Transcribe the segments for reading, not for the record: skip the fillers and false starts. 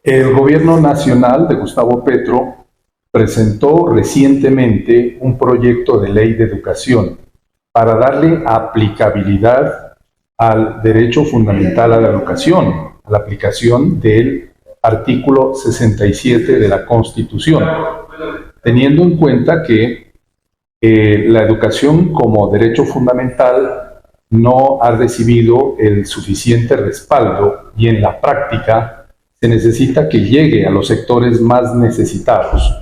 El gobierno nacional de Gustavo Petro presentó recientemente un proyecto de ley de educación para darle aplicabilidad al derecho fundamental a la educación, a la aplicación del artículo 67 de la Constitución, teniendo en cuenta que la educación como derecho fundamental no ha recibido el suficiente respaldo y en la práctica se necesita que llegue a los sectores más necesitados.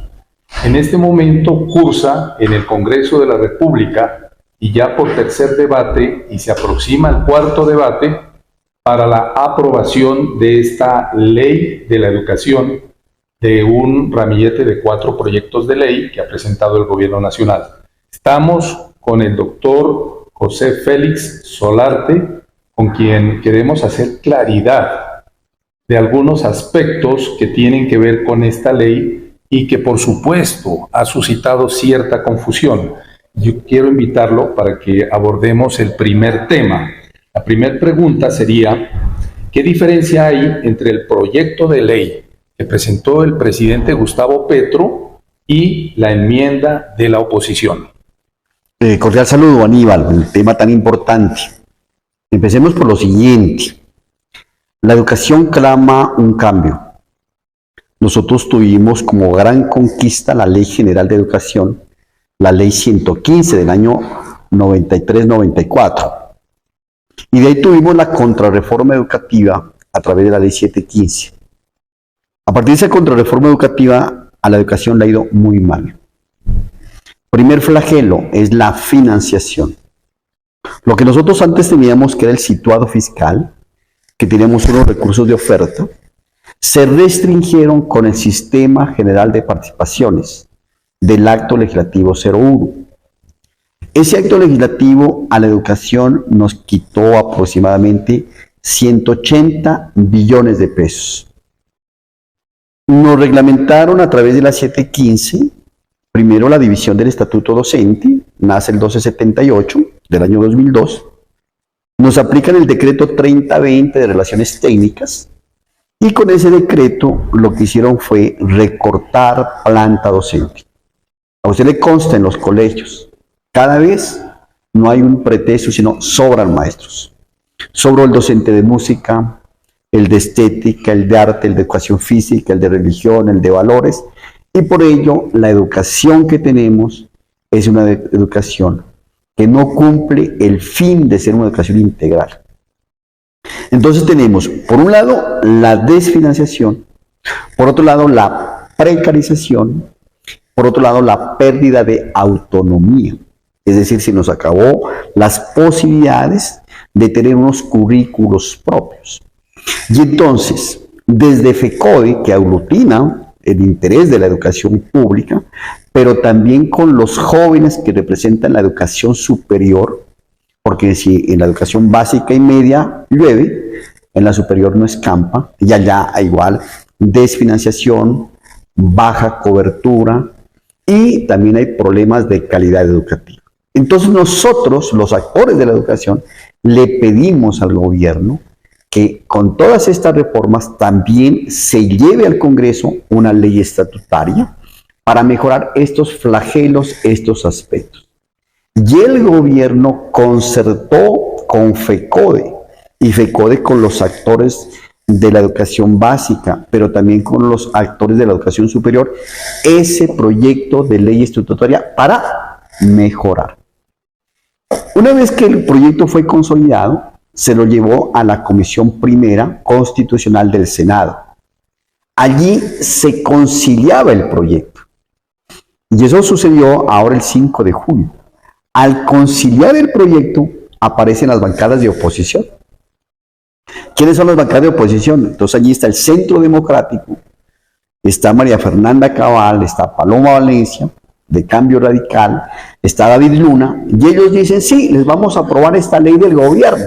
En este momento cursa en el Congreso de la República y ya por tercer debate y se aproxima el cuarto debate para la aprobación de esta ley de la educación, de un ramillete de 4 proyectos de ley que ha presentado el Gobierno Nacional. Estamos con el doctor José Félix Solarte, con quien queremos hacer claridad de algunos aspectos que tienen que ver con esta ley y que por supuesto ha suscitado cierta confusión. Yo quiero invitarlo para que abordemos el primer tema. La primera pregunta sería, ¿qué diferencia hay entre el proyecto de ley que presentó el presidente Gustavo Petro y la enmienda de la oposición? Cordial saludo, Aníbal, el tema tan importante. Empecemos por lo siguiente. La educación clama un cambio. Nosotros tuvimos como gran conquista la Ley General de Educación, la Ley 115 del año 93-94. Y de ahí tuvimos la contrarreforma educativa a través de la Ley 715. A partir de esa contrarreforma educativa, a la educación le ha ido muy mal. Primer flagelo es la financiación. Lo que nosotros antes teníamos, que era el situado fiscal, que teníamos unos recursos de oferta, se restringieron con el Sistema General de Participaciones del Acto Legislativo 01. Ese acto legislativo a la educación nos quitó aproximadamente 180 billones de pesos. Nos reglamentaron a través de la 715, primero la división del estatuto docente, nace el 1278 del año 2002, nos aplican el decreto 3020 de relaciones técnicas y con ese decreto lo que hicieron fue recortar planta docente. A usted le consta en los colegios, cada vez no hay un pretexto, sino sobran maestros. Sobró el docente de música, el de estética, el de arte, el de educación física, el de religión, el de valores, y por ello la educación que tenemos es una educación que no cumple el fin de ser una educación integral. Entonces tenemos, por un lado, la desfinanciación, por otro lado, la precarización, por otro lado, la pérdida de autonomía. Es decir, se nos acabó las posibilidades de tener unos currículos propios. Y entonces, desde FECODE, que aglutina el interés de la educación pública, pero también con los jóvenes que representan la educación superior, porque si en la educación básica y media llueve, en la superior no escampa, y allá hay igual desfinanciación, baja cobertura, y también hay problemas de calidad educativa. Entonces nosotros, los actores de la educación, le pedimos al gobierno que con todas estas reformas también se lleve al Congreso una ley estatutaria para mejorar estos flagelos, estos aspectos. Y el gobierno concertó con FECODE, y FECODE con los actores de la educación básica, pero también con los actores de la educación superior, ese proyecto de ley estatutaria para mejorar. Una vez que el proyecto fue consolidado, se lo llevó a la Comisión Primera Constitucional del Senado. Allí se conciliaba el proyecto. Y eso sucedió ahora el 5 de julio. Al conciliar el proyecto, aparecen las bancadas de oposición. ¿Quiénes son las bancadas de oposición? Entonces allí está el Centro Democrático, está María Fernanda Cabal, está Paloma Valencia, de Cambio Radical, está David Luna, y ellos dicen, sí, les vamos a aprobar esta ley del gobierno,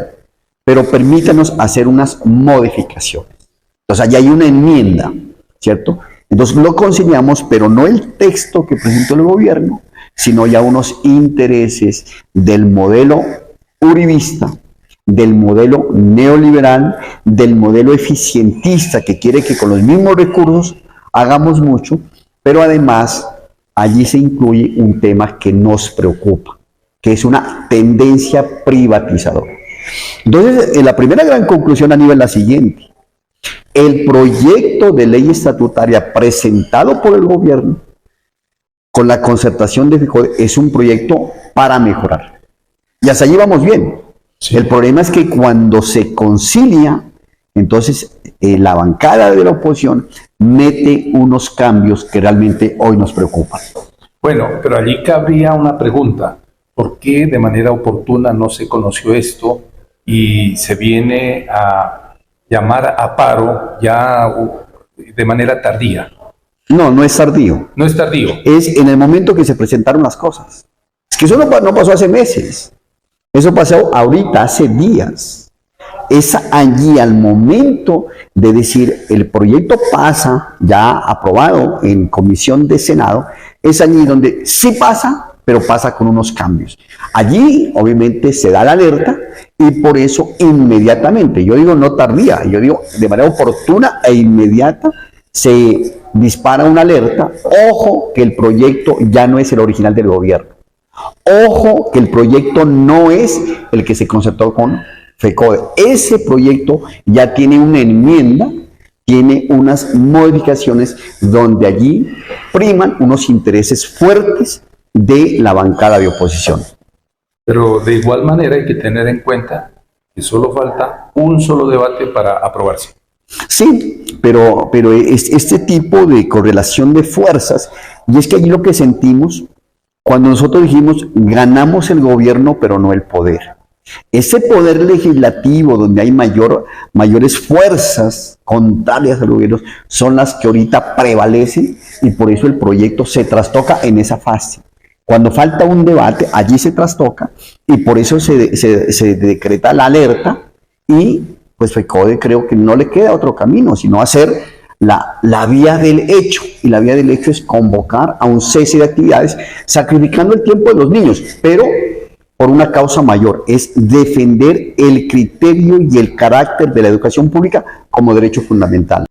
pero permítanos hacer unas modificaciones. Entonces allá hay una enmienda, ¿cierto? Entonces lo conciliamos, pero no el texto que presentó el gobierno, sino ya unos intereses del modelo uribista, del modelo neoliberal, del modelo eficientista que quiere que con los mismos recursos hagamos mucho, pero además allí se incluye un tema que nos preocupa, que es una tendencia privatizadora. Entonces, la primera gran conclusión, Aníbal, es la siguiente. El proyecto de ley estatutaria presentado por el gobierno con la concertación de FECODE es un proyecto para mejorar. Y hasta allí vamos bien. Sí. El problema es que cuando se concilia, entonces la bancada de la oposición mete unos cambios que realmente hoy nos preocupan. Bueno, pero allí cabría una pregunta. ¿Por qué de manera oportuna no se conoció esto y se viene a llamar a paro ya de manera tardía? No, no es tardío. No es tardío. Es en el momento que se presentaron las cosas. Es que eso no pasó hace meses. Eso pasó ahorita, hace días. Es allí al momento de decir el proyecto pasa, ya aprobado en comisión de Senado, es allí donde sí pasa, pero pasa con unos cambios. Allí, obviamente, se da la alerta y por eso inmediatamente, yo digo no tardía, yo digo de manera oportuna e inmediata, se dispara una alerta. Ojo que el proyecto ya no es el original del gobierno. Ojo que el proyecto no es el que se concertó con FECODE. Ese proyecto ya tiene una enmienda, tiene unas modificaciones donde allí priman unos intereses fuertes de la bancada de oposición. Pero de igual manera hay que tener en cuenta que solo falta un solo debate para aprobarse. Sí, pero este tipo de correlación de fuerzas, y es que allí lo que sentimos cuando nosotros dijimos ganamos el gobierno pero no el poder. Ese poder legislativo donde hay mayores fuerzas contrarias al gobierno son las que ahorita prevalecen y por eso el proyecto se trastoca en esa fase. Cuando falta un debate, allí se trastoca y por eso se decreta la alerta y pues FECODE creo que no le queda otro camino, sino hacer la vía del hecho. Y la vía del hecho es convocar a un cese de actividades, sacrificando el tiempo de los niños, pero por una causa mayor, es defender el criterio y el carácter de la educación pública como derecho fundamental.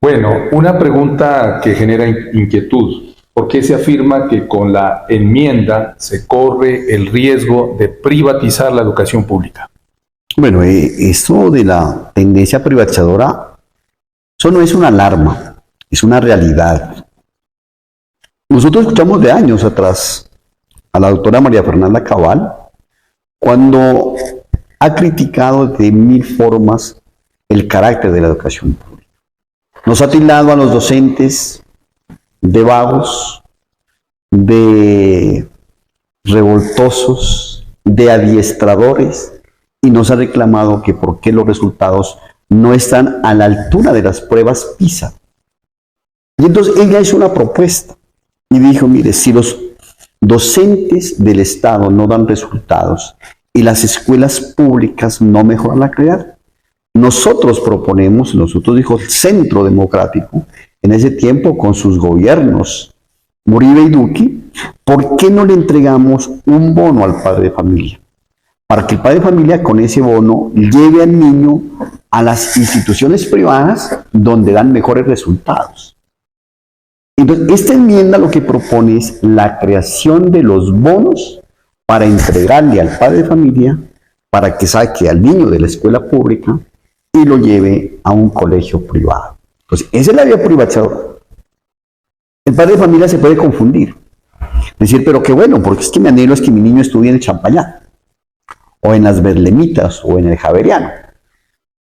Bueno, una pregunta que genera inquietud. ¿Por qué se afirma que con la enmienda se corre el riesgo de privatizar la educación pública? Bueno, esto de la tendencia privatizadora, eso no es una alarma, es una realidad. Nosotros escuchamos de años atrás a la doctora María Fernanda Cabal cuando ha criticado de mil formas el carácter de la educación pública. Nos ha tildado a los docentes de vagos, de revoltosos, de adiestradores, y nos ha reclamado que por qué los resultados no están a la altura de las pruebas PISA. Y entonces ella hizo una propuesta y dijo, mire, si los docentes del Estado no dan resultados y las escuelas públicas no mejoran la calidad, nosotros proponemos, nosotros dijo el Centro Democrático, en ese tiempo con sus gobiernos, Uribe y Duque, ¿por qué no le entregamos un bono al padre de familia? Para que el padre de familia con ese bono lleve al niño a las instituciones privadas donde dan mejores resultados. Entonces, esta enmienda lo que propone es la creación de los bonos para entregarle al padre de familia para que saque al niño de la escuela pública y lo lleve a un colegio privado. Entonces, esa es la vía privatizadora. El padre de familia se puede confundir. Decir, pero qué bueno, porque es que mi anhelo es que mi niño estudie en el Champañá, o en las Berlemitas, o en el Javeriano.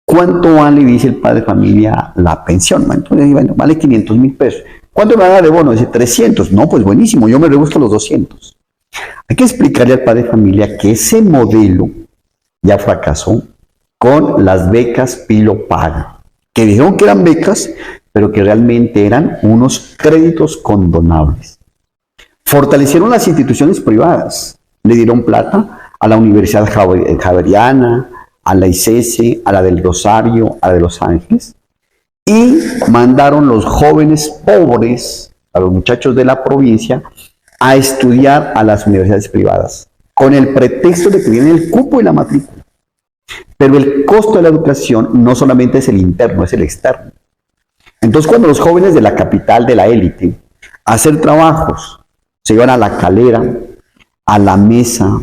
¿Cuánto vale, dice el padre de familia, la pensión? Entonces, bueno, vale 500,000 pesos. ¿Cuánto me va a dar de bono? Dice 300. No, pues buenísimo, yo me rebusco los 200. Hay que explicarle al padre de familia que ese modelo ya fracasó con las becas Pilo Paga, que dijeron que eran becas, pero que realmente eran unos créditos condonables. Fortalecieron las instituciones privadas, le dieron plata a la Universidad Javeriana, a la ICESE, a la del Rosario, a la de Los Ángeles, y mandaron los jóvenes pobres, a los muchachos de la provincia, a estudiar a las universidades privadas, con el pretexto de que viene el cupo y la matrícula. Pero el costo de la educación no solamente es el interno, es el externo. Entonces, cuando los jóvenes de la capital, de la élite, a hacer trabajos, se iban a La Calera, a La Mesa,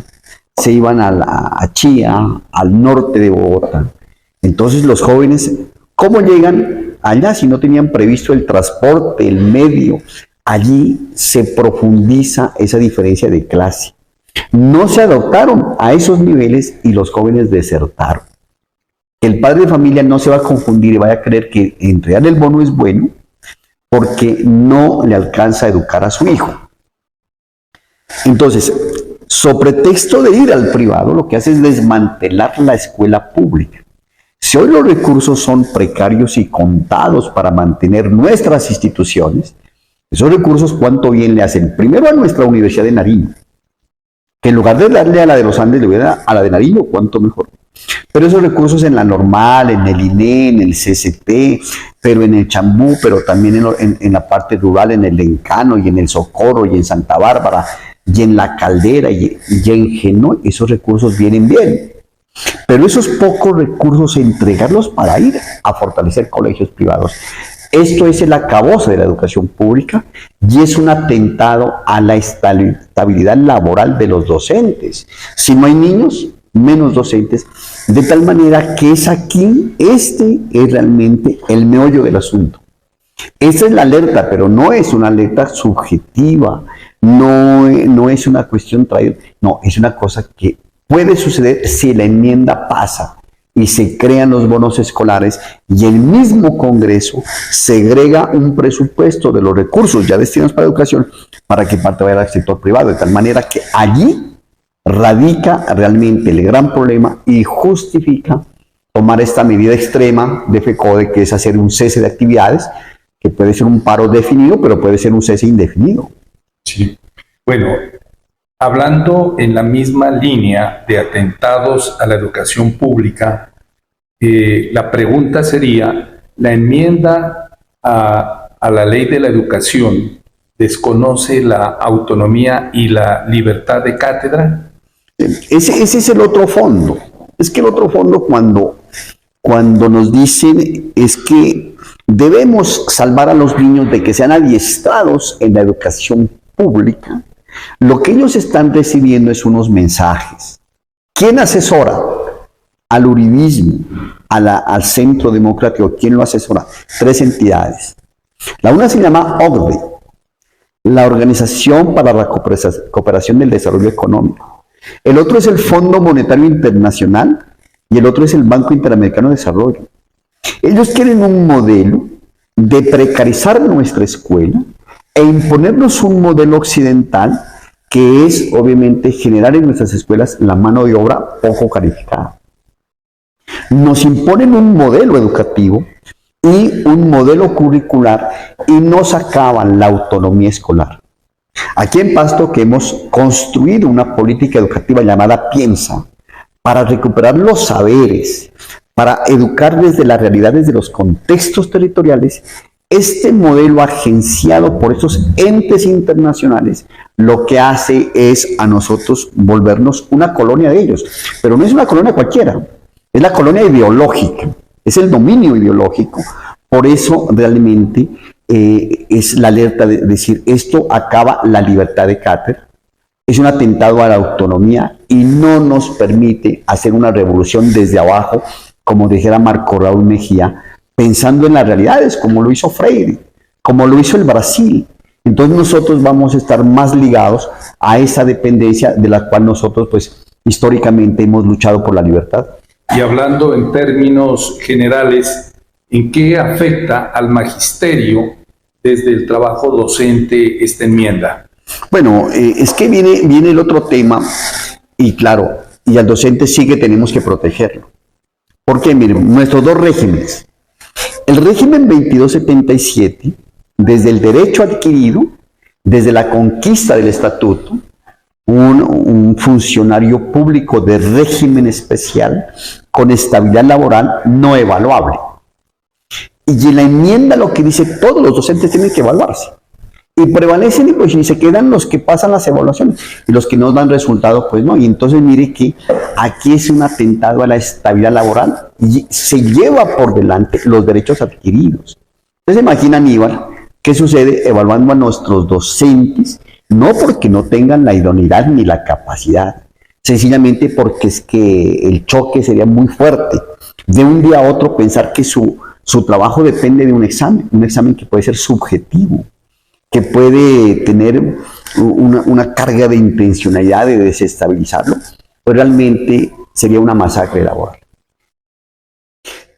se iban a Chía, al norte de Bogotá. Entonces, los jóvenes, ¿cómo llegan allá si no tenían previsto el transporte, el medio? Allí se profundiza esa diferencia de clase. No se adaptaron a esos niveles y los jóvenes desertaron. El padre de familia no se va a confundir y vaya a creer que entregar el bono es bueno porque no le alcanza a educar a su hijo. Entonces, sobre texto de ir al privado, lo que hace es desmantelar la escuela pública. Si hoy los recursos son precarios y contados para mantener nuestras instituciones, esos recursos, ¿cuánto bien le hacen? Primero a nuestra Universidad de Nariño, que en lugar de darle a la de los Andes, le voy a dar a la de Nariño, ¿cuánto mejor? Pero esos recursos en la normal, en el INE, en el CCT, pero en el Chambú, pero también en la parte rural, en el Encano y en el Socorro y en Santa Bárbara y en La Caldera y en Genoa, esos recursos vienen bien. Pero esos pocos recursos, entregarlos para ir a fortalecer colegios privados. Esto es el acabose de la educación pública y es un atentado a la estabilidad laboral de los docentes. Si no hay niños, menos docentes, de tal manera que es aquí, este es realmente el meollo del asunto. Esa es la alerta, pero no es una alerta subjetiva, no es una cuestión traída, no, es una cosa que puede suceder si la enmienda pasa y se crean los bonos escolares y el mismo Congreso segrega un presupuesto de los recursos ya destinados para educación para que parte vaya al sector privado, de tal manera que allí radica realmente el gran problema y justifica tomar esta medida extrema de FECODE, que es hacer un cese de actividades, que puede ser un paro definido, pero puede ser un cese indefinido. Sí. Bueno, hablando en la misma línea de atentados a la educación pública, la pregunta sería, ¿la enmienda a la ley de la educación desconoce la autonomía y la libertad de cátedra? Ese es el otro fondo. Es que el otro fondo cuando nos dicen es que debemos salvar a los niños de que sean adiestrados en la educación pública, lo que ellos están recibiendo es unos mensajes. ¿Quién asesora al uribismo, al centro democrático? ¿Quién lo asesora? 3 entidades. La una se llama OCDE, la Organización para la Cooperación del Desarrollo Económico. El otro es el Fondo Monetario Internacional y el otro es el Banco Interamericano de Desarrollo. Ellos quieren un modelo de precarizar nuestra escuela e imponernos un modelo occidental que es obviamente generar en nuestras escuelas la mano de obra poco calificada. Nos imponen un modelo educativo y un modelo curricular y nos acaban la autonomía escolar. Aquí en Pasto que hemos construido una política educativa llamada Piensa para recuperar los saberes, para educar desde las realidades de los contextos territoriales. Este modelo agenciado por estos entes internacionales lo que hace es a nosotros volvernos una colonia de ellos, pero no es una colonia cualquiera, es la colonia ideológica, es el dominio ideológico. Por eso realmente es la alerta de decir, esto acaba la libertad de cátedra, es un atentado a la autonomía y no nos permite hacer una revolución desde abajo, como dijera Marco Raúl Mejía, pensando en las realidades, como lo hizo Freire, como lo hizo el Brasil. Entonces nosotros vamos a estar más ligados a esa dependencia de la cual nosotros, pues, históricamente hemos luchado por la libertad. Y hablando en términos generales, ¿en qué afecta al magisterio desde el trabajo docente esta enmienda? Bueno, es que viene el otro tema, y claro, y al docente sí que tenemos que protegerlo. Porque miren, nuestros dos regímenes, el régimen 2277, desde el derecho adquirido, desde la conquista del estatuto, un funcionario público de régimen especial con estabilidad laboral no evaluable. Y en la enmienda lo que dice, todos los docentes tienen que evaluarse. Y prevalecen y pues y se quedan los que pasan las evaluaciones y los que no dan resultado, pues no. Y entonces mire que aquí es un atentado a la estabilidad laboral y se lleva por delante los derechos adquiridos. Entonces imagina, Aníbal, qué sucede evaluando a nuestros docentes, no porque no tengan la idoneidad ni la capacidad, sencillamente porque es que el choque sería muy fuerte. De un día a otro pensar que su trabajo depende de un examen que puede ser subjetivo, que puede tener una carga de intencionalidad de desestabilizarlo, pues realmente sería una masacre laboral.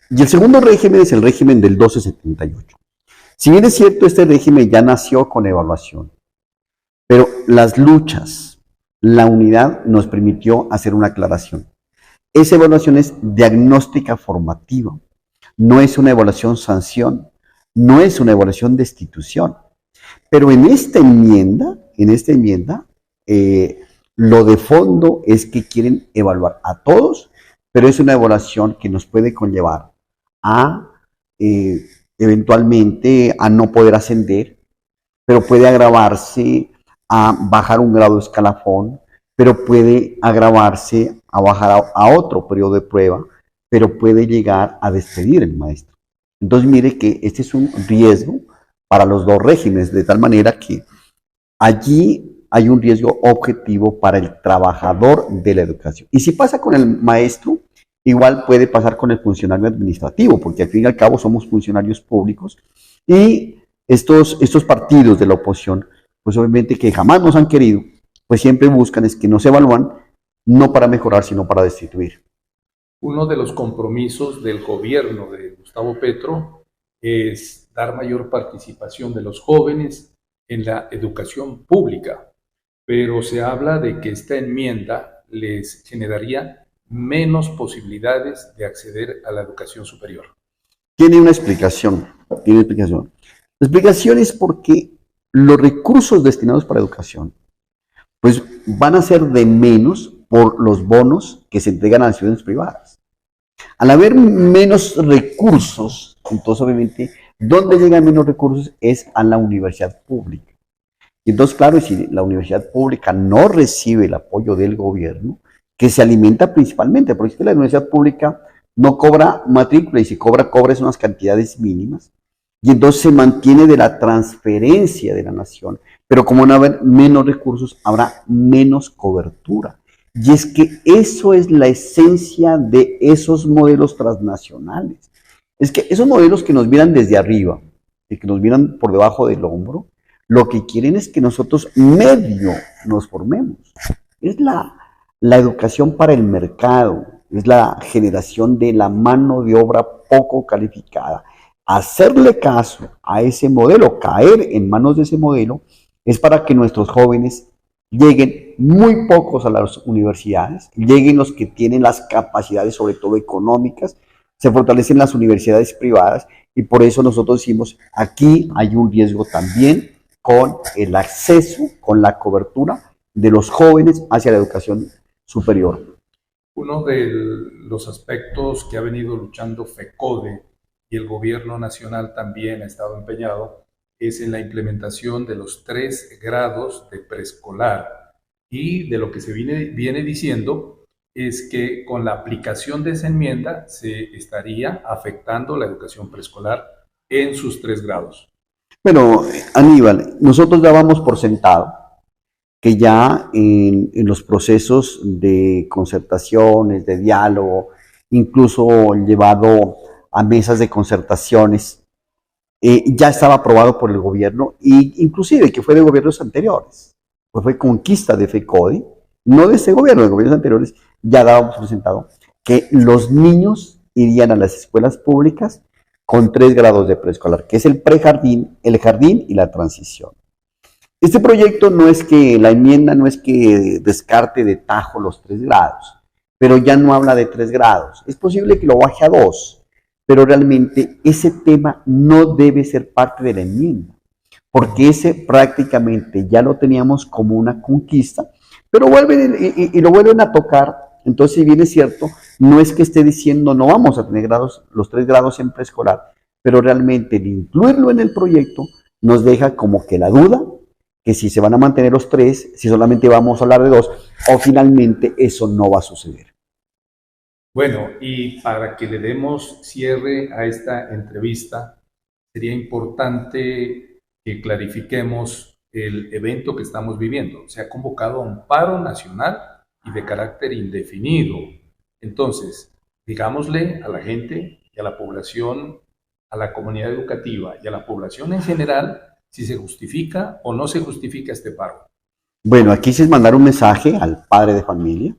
Y el segundo régimen es el régimen del 1278. Si bien es cierto, este régimen ya nació con evaluación, pero las luchas, la unidad nos permitió hacer una aclaración. Esa evaluación es diagnóstica formativa, no es una evaluación sanción, no es una evaluación destitución. Pero en esta enmienda, lo de fondo es que quieren evaluar a todos, pero es una evaluación que nos puede conllevar a eventualmente a no poder ascender, pero puede agravarse a bajar un grado de escalafón, pero puede agravarse a bajar a otro periodo de prueba, pero puede llegar a despedir el maestro. Entonces mire que este es un riesgo para los dos regímenes, de tal manera que allí hay un riesgo objetivo para el trabajador de la educación. Y si pasa con el maestro, igual puede pasar con el funcionario administrativo, porque al fin y al cabo somos funcionarios públicos y estos partidos de la oposición, pues obviamente que jamás nos han querido, pues siempre buscan es que nos evalúan no para mejorar, sino para destituir. Uno de los compromisos del gobierno de Gustavo Petro es dar mayor participación de los jóvenes en la educación pública, pero se habla de que esta enmienda les generaría menos posibilidades de acceder a la educación superior. Tiene una explicación, La explicación es porque los recursos destinados para educación pues van a ser de menos por los bonos que se entregan a las ciudades privadas. Al haber menos recursos, entonces obviamente, ¿dónde llegan menos recursos? Es a la universidad pública. Y entonces, claro, si la universidad pública no recibe el apoyo del gobierno, que se alimenta principalmente, porque es que la universidad pública no cobra matrícula y si cobra unas cantidades mínimas, y entonces se mantiene de la transferencia de la nación, pero como no haber menos recursos, habrá menos cobertura. Y es que eso es la esencia de esos modelos transnacionales. Es que esos modelos que nos miran desde arriba y que nos miran por debajo del hombro, lo que quieren es que nosotros medio nos formemos. Es la educación para el mercado, es la generación de la mano de obra poco calificada. Hacerle caso a ese modelo, caer en manos de ese modelo, es para que nuestros jóvenes lleguen muy pocos a las universidades, lleguen los que tienen las capacidades, sobre todo económicas, se fortalecen las universidades privadas y por eso nosotros decimos, aquí hay un riesgo también con el acceso, con la cobertura de los jóvenes hacia la educación superior. Uno de los aspectos que ha venido luchando FECODE y el gobierno nacional también ha estado empeñado es en la implementación de los 3 grados de preescolar y de lo que se viene diciendo es que con la aplicación de esa enmienda se estaría afectando la educación preescolar en sus 3 grados. Bueno, Aníbal, nosotros dábamos por sentado que ya en los procesos de concertaciones, de diálogo, incluso llevado a mesas de concertaciones, ya estaba aprobado por el gobierno, e inclusive que fue de gobiernos anteriores, pues fue conquista de FECODE, no de ese gobierno, de gobiernos anteriores, ya dábamos por sentado que los niños irían a las escuelas públicas con 3 grados de preescolar, que es el prejardín, el jardín y la transición. Este proyecto no es que, la enmienda no es que descarte de tajo los 3 grados, pero ya no habla de 3 grados. Es posible que lo baje a 2, pero realmente ese tema no debe ser parte de la enmienda, porque ese prácticamente ya lo teníamos como una conquista, pero vuelven y lo vuelven a tocar. Entonces, si bien es cierto, no es que esté diciendo no vamos a tener los 3 grados en preescolar, pero realmente el incluirlo en el proyecto nos deja como que la duda que si se van a mantener los tres, si solamente vamos a hablar de dos, o finalmente eso no va a suceder. Bueno, y para que le demos cierre a esta entrevista, sería importante que clarifiquemos el evento que estamos viviendo. Se ha convocado a un paro nacional y de carácter indefinido. Entonces, digámosle a la gente y a la población, a la comunidad educativa y a la población en general, si se justifica o no se justifica este paro. Bueno, aquí sí es mandar un mensaje al padre de familia,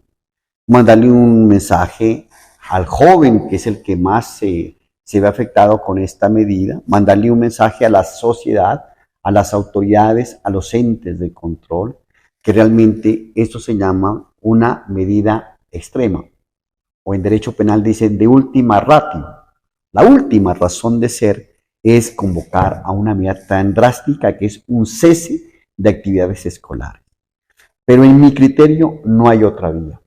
mandarle un mensaje al joven, que es el que más se ve afectado con esta medida, mandarle un mensaje a la sociedad, a las autoridades, a los entes de control, que realmente esto se llama una medida extrema, o en derecho penal dicen de última ratio. La última razón de ser es convocar a una medida tan drástica que es un cese de actividades escolares. Pero en mi criterio no hay otra vía.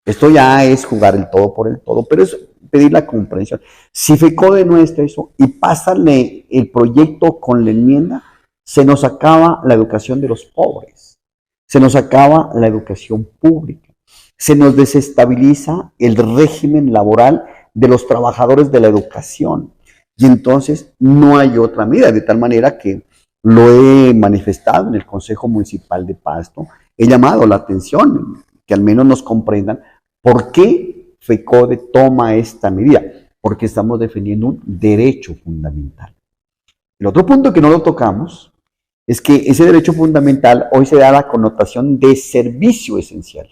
Esto ya es jugar el todo por el todo, pero es pedir la comprensión. Si FECODE no está eso y pásale el proyecto con la enmienda, se nos acaba la educación de los pobres, se nos acaba la educación pública, se nos desestabiliza el régimen laboral de los trabajadores de la educación. Y entonces no hay otra medida, de tal manera que lo he manifestado en el Consejo Municipal de Pasto, he llamado la atención, que al menos nos comprendan por qué FECODE toma esta medida, porque estamos defendiendo un derecho fundamental. El otro punto que no lo tocamos es que ese derecho fundamental hoy se da la connotación de servicio esencial.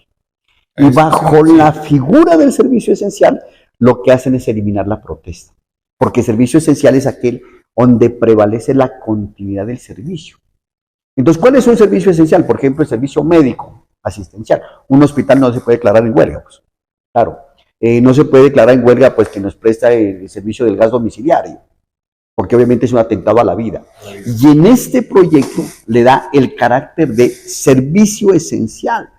Y bajo la figura del servicio esencial, lo que hacen es eliminar la protesta, porque servicio esencial es aquel donde prevalece la continuidad del servicio. Entonces, ¿cuál es un servicio esencial? Por ejemplo, el servicio médico asistencial. Un hospital no se puede declarar en huelga, pues. Claro. No se puede declarar en huelga, pues, que nos presta el servicio del gas domiciliario, porque obviamente es un atentado a la vida. Y en este proyecto le da el carácter de servicio esencial.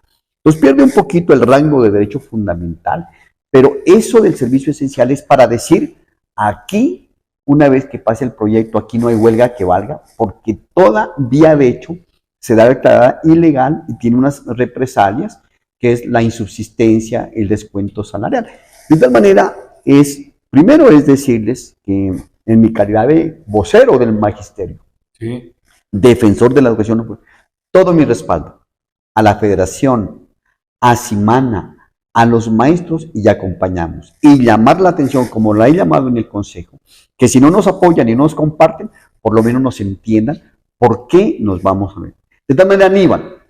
Entonces pierde un poquito el rango de derecho fundamental, pero eso del servicio esencial es para decir, aquí, una vez que pase el proyecto, aquí no hay huelga que valga, porque toda vía de hecho se da declarada ilegal y tiene unas represalias, que es la insubsistencia, el descuento salarial. De tal manera, primero es decirles que en mi calidad de vocero del magisterio, sí, defensor de la educación, todo mi respaldo a la federación, a Simana, a los maestros y acompañamos. Y llamar la atención, como la he llamado en el consejo, que si no nos apoyan y no nos comparten, por lo menos nos entiendan por qué nos vamos a ver. De tal manera, Aníbal,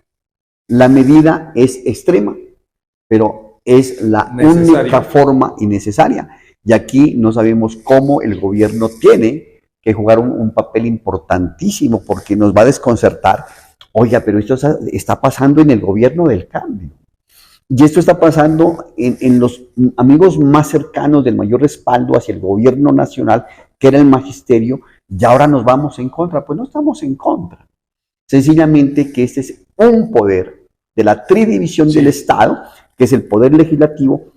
la medida es extrema, pero es la única forma y necesaria. Y aquí no sabemos cómo el gobierno tiene que jugar un papel importantísimo, porque nos va a desconcertar. Oiga, pero esto está pasando en el gobierno del cambio. Y esto está pasando en los amigos más cercanos del mayor respaldo hacia el gobierno nacional, que era el magisterio, y ahora nos vamos en contra. Pues no estamos en contra. Sencillamente que este es un poder de la tridivisión del Estado, que es el poder legislativo.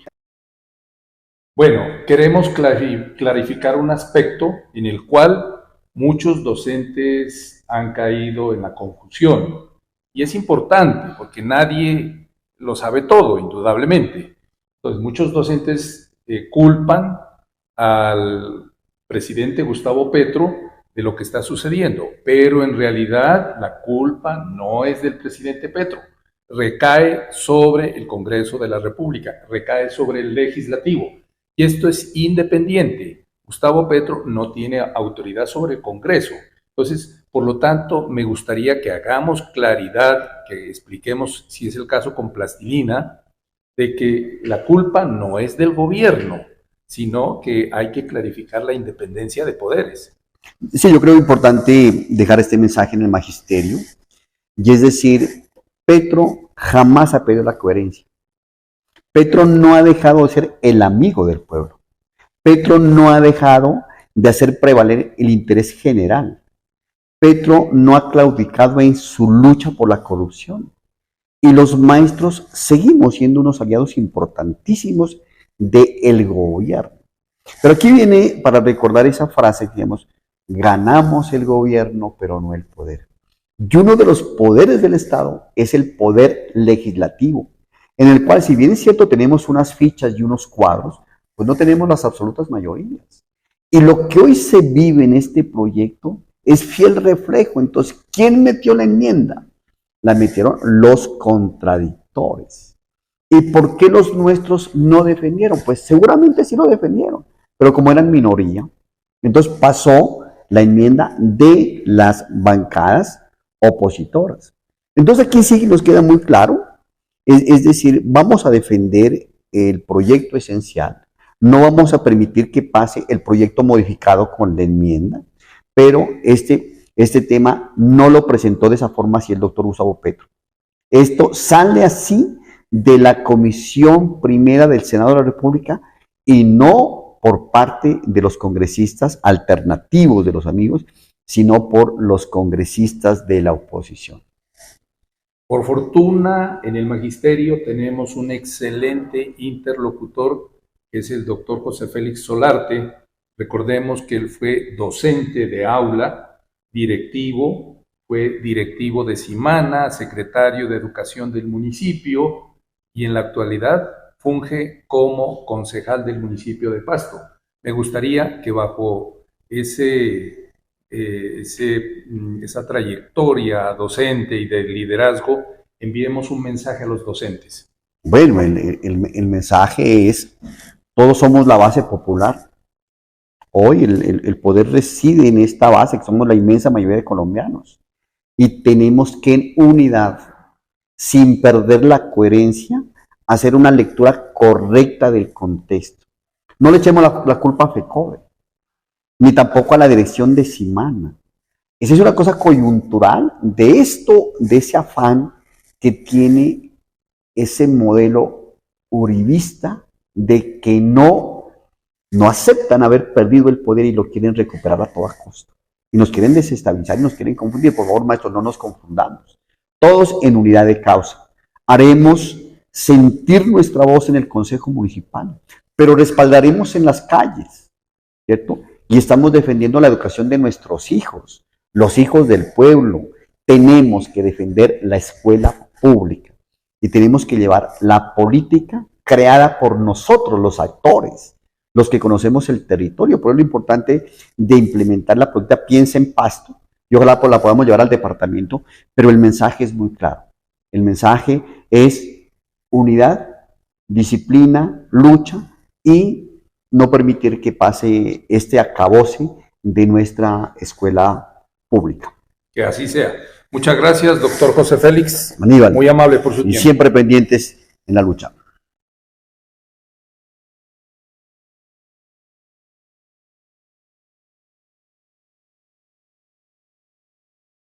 Bueno, queremos clarificar un aspecto en el cual muchos docentes han caído en la confusión. Y es importante porque nadie lo sabe todo, indudablemente. Entonces, muchos docentes culpan al presidente Gustavo Petro de lo que está sucediendo, pero en realidad la culpa no es del presidente Petro, recae sobre el Congreso de la República, recae sobre el legislativo, y esto es independiente. Gustavo Petro no tiene autoridad sobre el Congreso. Entonces, por lo tanto, me gustaría que hagamos claridad, que expliquemos, si es el caso con plastilina, de que la culpa no es del gobierno, sino que hay que clarificar la independencia de poderes. Sí, yo creo importante dejar este mensaje en el magisterio, y es decir, Petro jamás ha perdido la coherencia. Petro no ha dejado de ser el amigo del pueblo. Petro no ha dejado de hacer prevaler el interés general. Petro no ha claudicado en su lucha por la corrupción. Y los maestros seguimos siendo unos aliados importantísimos del gobierno. Pero aquí viene para recordar esa frase que digamos, ganamos el gobierno, pero no el poder. Y uno de los poderes del Estado es el poder legislativo, en el cual, si bien es cierto, tenemos unas fichas y unos cuadros, pues no tenemos las absolutas mayorías. Y lo que hoy se vive en este proyecto es fiel reflejo. Entonces, ¿quién metió la enmienda? La metieron los contradictores. ¿Y por qué los nuestros no defendieron? Pues seguramente sí lo defendieron, pero como eran minoría, entonces pasó la enmienda de las bancadas opositoras. Entonces aquí sí nos queda muy claro, es decir, vamos a defender el proyecto esencial, no vamos a permitir que pase el proyecto modificado con la enmienda, pero este tema no lo presentó de esa forma así el doctor Gustavo Petro. Esto sale así de la Comisión Primera del Senado de la República y no por parte de los congresistas alternativos de los amigos, sino por los congresistas de la oposición. Por fortuna, en el magisterio tenemos un excelente interlocutor, que es el doctor José Félix Solarte. Recordemos que él fue docente de aula, directivo, fue directivo de Simana, secretario de Educación del municipio y en la actualidad funge como concejal del municipio de Pasto. Me gustaría que bajo esa trayectoria docente y de liderazgo enviemos un mensaje a los docentes. Bueno, el mensaje es, todos somos la base popular. Hoy el poder reside en esta base, que somos la inmensa mayoría de colombianos. Y tenemos que en unidad, sin perder la coherencia, hacer una lectura correcta del contexto. No le echemos la culpa a FECODE, ni tampoco a la dirección de Simana. Esa es una cosa coyuntural de esto, de ese afán que tiene ese modelo uribista de que no aceptan haber perdido el poder y lo quieren recuperar a toda costa. Y nos quieren desestabilizar y nos quieren confundir. Por favor, maestros, no nos confundamos. Todos en unidad de causa. Haremos sentir nuestra voz en el Consejo Municipal, pero respaldaremos en las calles, ¿cierto? Y estamos defendiendo la educación de nuestros hijos, los hijos del pueblo. Tenemos que defender la escuela pública y tenemos que llevar la política creada por nosotros, los actores, los que conocemos el territorio. Por eso lo importante de implementar la política Piensa en Pasto, y ojalá la podamos llevar al departamento, pero el mensaje es muy claro. El mensaje es unidad, disciplina, lucha y no permitir que pase este acabose de nuestra escuela pública. Que así sea. Muchas gracias, doctor José Félix. Aníbal, muy amable por su tiempo. Y siempre pendientes en la lucha.